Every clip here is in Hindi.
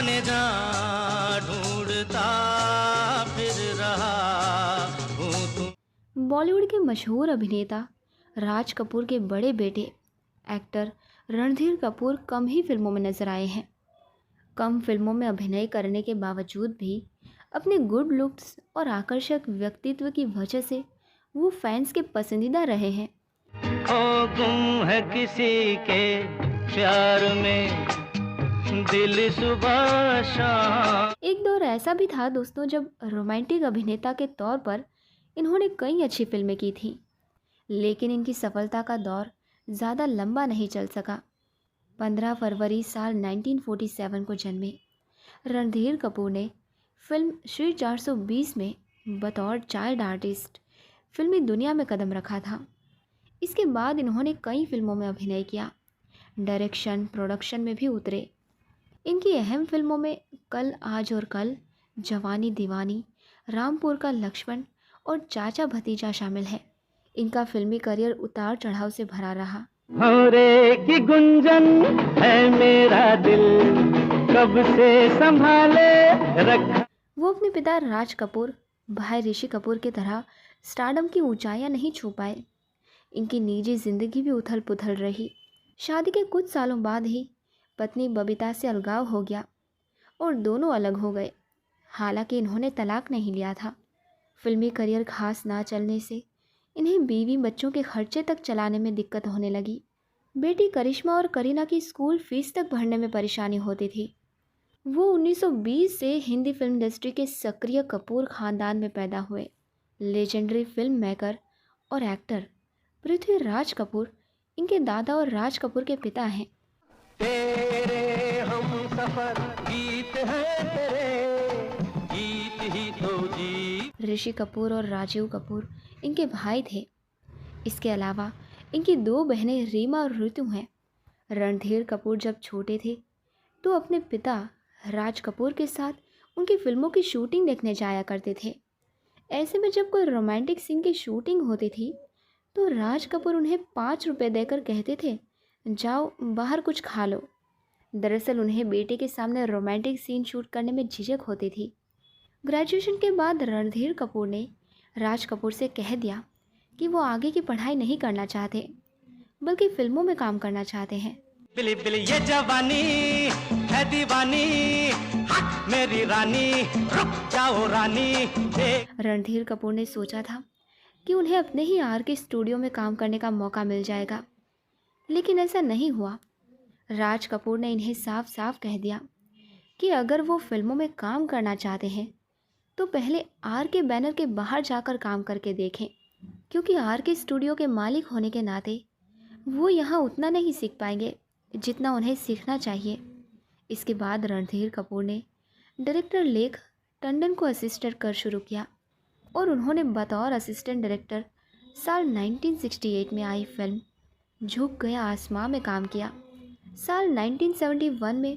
जाने जा ढूंढता फिर रहा हूँ तुम। बॉलीवुड के मशहूर अभिनेता राज कपूर के बड़े बेटे एक्टर रणधीर कपूर कम ही फिल्मों में नजर आए हैं। कम फिल्मों में अभिनय करने के बावजूद भी अपने गुड लुक्स और आकर्षक व्यक्तित्व की वजह से वो फैंस के पसंदीदा रहे हैं। ओ गुम है किसी के प्यार में दिल सुबह शाम। एक दौर ऐसा भी था दोस्तों जब रोमांटिक अभिनेता के तौर पर इन्होंने कई अच्छी फिल्में की थी, लेकिन इनकी सफलता का दौर ज़्यादा लंबा नहीं चल सका। 15 फरवरी साल 1947 को जन्मे रणधीर कपूर ने फिल्म श्री 420 में बतौर चाइल्ड आर्टिस्ट फिल्मी दुनिया में कदम रखा था। इसके बाद इन्होंने कई फिल्मों में अभिनय किया, डायरेक्शन प्रोडक्शन में भी उतरे। इनकी अहम फिल्मों में कल आज और कल, जवानी दीवानी, रामपुर का लक्ष्मण और चाचा भतीजा शामिल है। इनका फिल्मी करियर उतार चढ़ाव से भरा रहा। भंवरे की गुंजन है मेरा दिल कब से संभाले रखा। वो अपने पिता राज कपूर, भाई ऋषि कपूर की तरह स्टारडम की ऊंचाइयां नहीं छू पाए। इनकी निजी जिंदगी भी उथल पुथल रही। शादी के कुछ सालों बाद ही पत्नी बबीता से अलगाव हो गया और दोनों अलग हो गए। हालांकि इन्होंने तलाक नहीं लिया था। फिल्मी करियर खास ना चलने से इन्हें बीवी बच्चों के खर्चे तक चलाने में दिक्कत होने लगी। बेटी करिश्मा और करीना की स्कूल फीस तक भरने में परेशानी होती थी। वो 1920 से हिंदी फिल्म इंडस्ट्री के सक्रिय कपूर खानदान में पैदा हुए। लेजेंडरी फिल्म मेकर और एक्टर पृथ्वीराज कपूर इनके दादा और राज कपूर के पिता हैं। तेरे हम सफर गीत है तेरे गीत ही तो जी। ऋषि कपूर और राजीव कपूर इनके भाई थे। इसके अलावा इनकी दो बहनें रीमा और ऋतु हैं। रणधीर कपूर जब छोटे थे तो अपने पिता राज कपूर के साथ उनकी फिल्मों की शूटिंग देखने जाया करते थे। ऐसे में जब कोई रोमांटिक सीन की शूटिंग होती थी तो राज कपूर उन्हें 5 रुपए देकर कहते थे, जाओ बाहर कुछ खा लो। दरअसल उन्हें बेटे के सामने रोमांटिक सीन शूट करने में झिझक होती थी। ग्रेजुएशन के बाद रणधीर कपूर ने राज कपूर से कह दिया कि वो आगे की पढ़ाई नहीं करना चाहते, बल्कि फिल्मों में काम करना चाहते हैं। बिली बिली ये जवानी है दीवानी मेरी रानी रुक जाओ रानी। रणधीर कपूर ने सोचा था कि उन्हें अपने ही आर के स्टूडियो में काम करने का मौका मिल जाएगा, लेकिन ऐसा नहीं हुआ। राज कपूर ने इन्हें साफ साफ कह दिया कि अगर वो फिल्मों में काम करना चाहते हैं तो पहले आर के बैनर के बाहर जाकर काम करके देखें, क्योंकि आर के स्टूडियो के मालिक होने के नाते वो यहाँ उतना नहीं सीख पाएंगे जितना उन्हें सीखना चाहिए। इसके बाद रणधीर कपूर ने डायरेक्टर लेख टंडन को असिस्टेंट कर शुरू किया और उन्होंने बतौर असिस्टेंट डायरेक्टर साल 1968 में आई फिल्म झुक गया आसमां में काम किया। साल 1971 में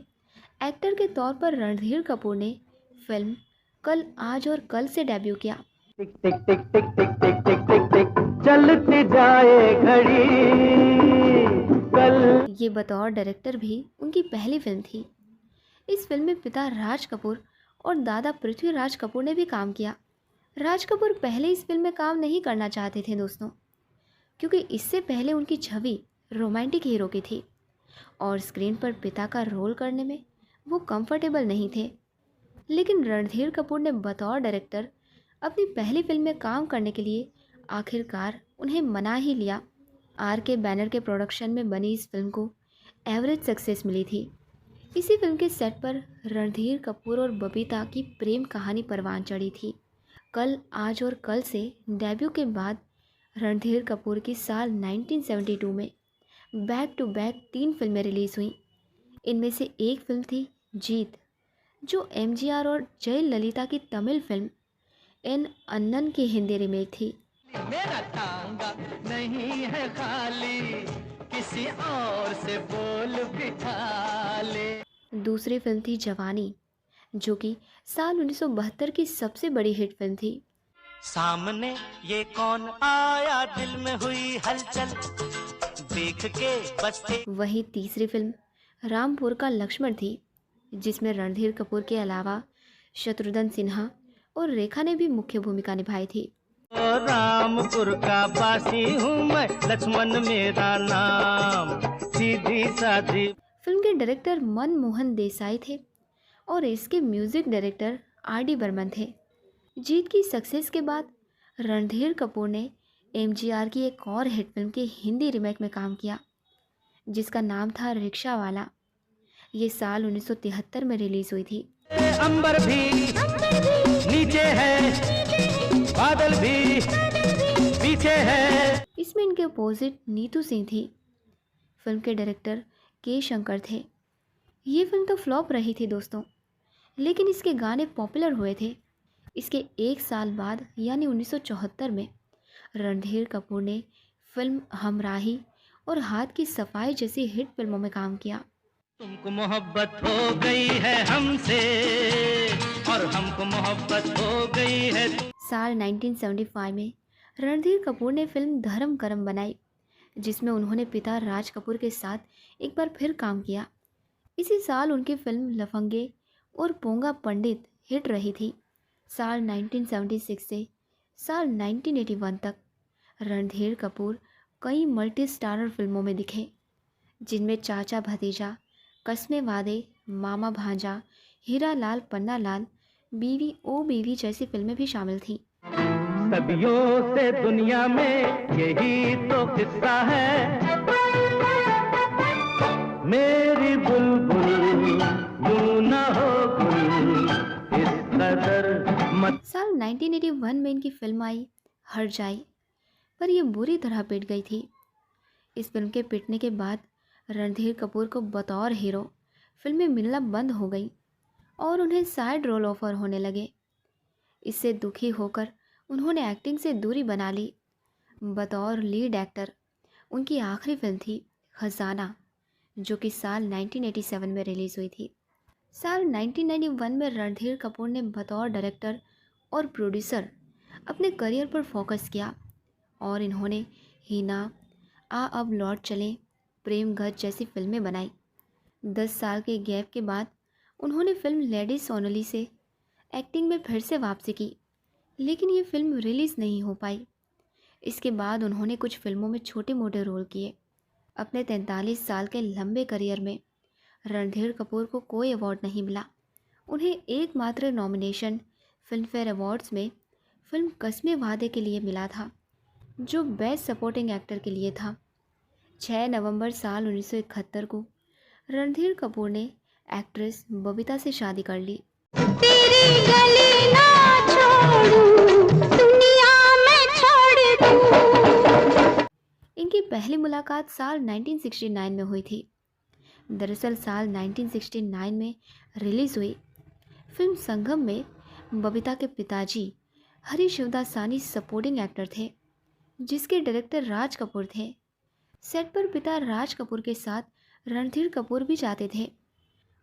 एक्टर के तौर पर रणधीर कपूर ने फिल्म कल आज और कल से डेब्यू किया। टिक टिक टिक टिक टिक टिक टिक टिक टिक चलती जाए घड़ी कल। ये बतौर डायरेक्टर भी उनकी पहली फिल्म थी। इस फिल्म में पिता राज कपूर और दादा पृथ्वीराज कपूर ने भी काम किया। राज कपूर पहले इस फिल्म में काम नहीं करना चाहते थे दोस्तों, क्योंकि इससे पहले उनकी छवि रोमांटिक हीरो की थी और स्क्रीन पर पिता का रोल करने में वो कंफर्टेबल नहीं थे। लेकिन रणधीर कपूर ने बतौर डायरेक्टर अपनी पहली फिल्म में काम करने के लिए आखिरकार उन्हें मना ही लिया। आर के बैनर के प्रोडक्शन में बनी इस फिल्म को एवरेज सक्सेस मिली थी। इसी फिल्म के सेट पर रणधीर कपूर और बबीता की प्रेम कहानी परवान चढ़ी थी। कल आज और कल से डेब्यू के बाद रणधीर कपूर की साल 1972 में बैक टू बैक 3 फिल्में रिलीज़ हुईं। इनमें से एक फिल्म थी जीत, जो एमजीआर और जयललिता की तमिल फिल्म एन अन्नन की हिंदी रीमेक थी। मेरा टांगा नहीं है खाली किसी और से बोल बिठा ले। दूसरी फिल्म थी जवानी, जो कि साल 1972 की सबसे बड़ी हिट फिल्म थी। सामने ये कौन आया दिल में हुई हलचल देख के बस। वही तीसरी फिल्म रामपुर का लक्ष्मण थी, जिसमें रणधीर कपूर के अलावा शत्रुघ्न सिन्हा और रेखा ने भी मुख्य भूमिका निभाई थी। ओ रामपुर का बासी हूँ मैं, लक्ष्मण मेरा नाम, सीधी सादी। फिल्म के डायरेक्टर मनमोहन देसाई थे और इसके music director R D Burman थे। जीत की सक्सेस के बाद रणधीर कपूर ने एमजीआर की एक और हिट फिल्म की हिंदी रीमेक में काम किया, जिसका नाम था रिक्शा वाला। ये साल 1973 में रिलीज हुई थी। अंबर भी नीचे है, बादल भी पीछे है। इसमें इनके अपोजिट नीतू सिंह थी। फिल्म के डायरेक्टर के शंकर थे। ये फिल्म तो फ्लॉप रही थी दोस्तों, लेकिन इसके गाने पॉपुलर हुए थे। इसके एक साल बाद यानी 1974 में रणधीर कपूर ने फिल्म हमराही और हाथ की सफाई जैसी हिट फिल्मों में काम किया। तुमको मोहब्बत हो गई है हमसे और हमको मोहब्बत हो गई है। साल 1975 में रणधीर कपूर ने फिल्म धर्म करम बनाई, जिसमें उन्होंने पिता राज कपूर के साथ एक बार फिर काम किया। इसी साल उनकी फिल्म लफंगे और पोंगा पंडित हिट रही थी। साल 1976 से साल 1981 तक रणधीर कपूर कई मल्टी स्टारर फिल्मों में दिखे, जिनमें चाचा भतीजा, कस्मे वादे, मामा भांजा, हीरा लाल पन्ना लाल, बीवी ओ बीवी जैसी फिल्में भी शामिल थीं। सदियों से दुनिया में यही तो किस्सा है, मेरी बुलबुल यूं ना हो गुल, इस कदर मत। साल 1981 में इनकी फिल्म आई हर जाई, पर यह बुरी तरह पिट गई थी। इस फिल्म के पिटने के बाद रणधीर कपूर को बतौर हीरो फिल्में मिलना बंद हो गई और उन्हें साइड रोल ऑफर होने लगे। इससे दुखी होकर उन्होंने एक्टिंग से दूरी बना ली। बतौर लीड एक्टर उनकी आखिरी फिल्म थी खजाना, जो कि साल 1987 में रिलीज़ हुई थी। साल 1991 में रणधीर कपूर ने बतौर डायरेक्टर और प्रोड्यूसर अपने करियर पर फोकस किया और इन्होंने हीना, आ अब लौट चलें, प्रेम गज जैसी फिल्में बनाई। 10 साल के गैप के बाद उन्होंने फिल्म लेडी सोनाली से एक्टिंग में फिर से वापसी की, लेकिन ये फिल्म रिलीज़ नहीं हो पाई। इसके बाद उन्होंने कुछ फिल्मों में छोटे मोटे रोल किए। अपने 43 साल के लंबे करियर में रणधीर कपूर को कोई अवार्ड नहीं मिला। उन्हें एकमात्र नॉमिनेशन फिल्म फेयर अवार्ड्स में फिल्म कस्मे वादे के लिए मिला था, जो बेस्ट सपोर्टिंग एक्टर के लिए था। 6 नवंबर साल 1971 को रणधीर कपूर ने एक्ट्रेस बबीता से शादी कर ली। तेरी गली ना छोड़ूं, दुनिया में छोड़ दूं। इनकी पहली मुलाकात साल 1969 में हुई थी। दरअसल साल 1969 में रिलीज़ हुई फिल्म संगम में बबीता के पिताजी हरी शिवदासानी सपोर्टिंग एक्टर थे, जिसके डायरेक्टर राज कपूर थे। सेट पर पिता राज कपूर के साथ रणधीर कपूर भी जाते थे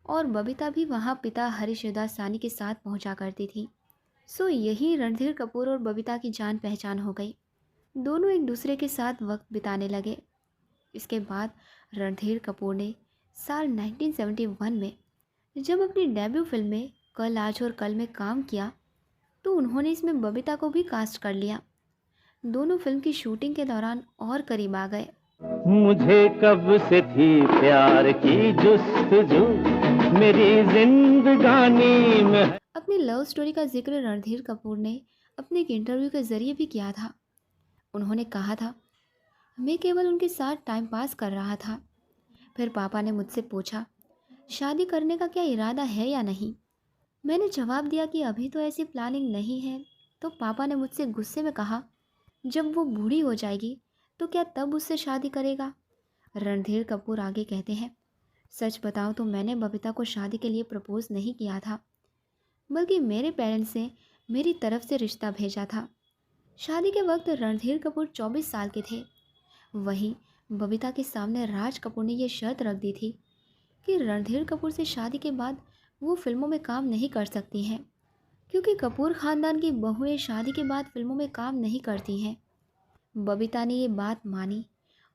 और बबीता भी वहां पिता हरी शिवदासानी के साथ पहुंचा करती थी। सो यही रणधीर कपूर और बबीता की जान पहचान हो गई। दोनों एक दूसरे के साथ वक्त बिताने लगे। इसके बाद रणधीर कपूर ने साल 1971 में जब अपनी डेब्यू फिल्म में कल आज और कल में काम किया, तो उन्होंने इसमें बबीता को भी कास्ट कर लिया। दोनों फिल्म की शूटिंग के दौरान और करीब आ गए। मुझे कब से थी प्यार की जुस्तजू, मेरी जिंदगानी में। अपनी लव स्टोरी का जिक्र रणधीर कपूर ने अपने एक इंटरव्यू के जरिए भी किया था। उन्होंने कहा था, मैं केवल उनके साथ टाइम पास कर रहा था। फिर पापा ने मुझसे पूछा, शादी करने का क्या इरादा है या नहीं। मैंने जवाब दिया कि अभी तो ऐसी प्लानिंग नहीं है। तो पापा ने मुझसे गुस्से में कहा, जब वो बूढ़ी हो जाएगी तो क्या तब उससे शादी करेगा। रणधीर कपूर आगे कहते हैं, सच बताऊं तो मैंने बबीता को शादी के लिए प्रपोज नहीं किया था, बल्कि मेरे पेरेंट्स ने मेरी तरफ से रिश्ता भेजा था। शादी के वक्त रणधीर कपूर 24 साल के थे। वहीं बबीता के सामने राज कपूर ने यह शर्त रख दी थी कि रणधीर कपूर से शादी के बाद वो फिल्मों में काम नहीं कर सकती हैं, क्योंकि कपूर ख़ानदान की बहुएं शादी के बाद फिल्मों में काम नहीं करती हैं। बबीता ने ये बात मानी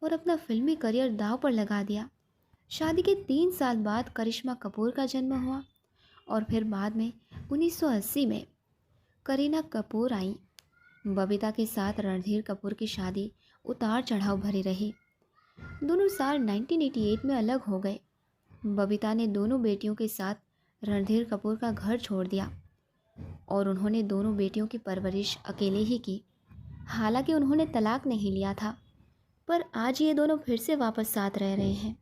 और अपना फिल्मी करियर दांव पर लगा दिया। शादी के 3 साल बाद करिश्मा कपूर का जन्म हुआ और फिर बाद में 1980 में करीना कपूर आई। बबीता के साथ रणधीर कपूर की शादी उतार चढ़ाव भरी रही। दोनों साल 1988 में अलग हो गए। बबीता ने दोनों बेटियों के साथ रणधीर कपूर का घर छोड़ दिया और उन्होंने दोनों बेटियों की परवरिश अकेले ही की। हालांकि उन्होंने तलाक नहीं लिया था, पर आज ये दोनों फिर से वापस साथ रह रहे हैं।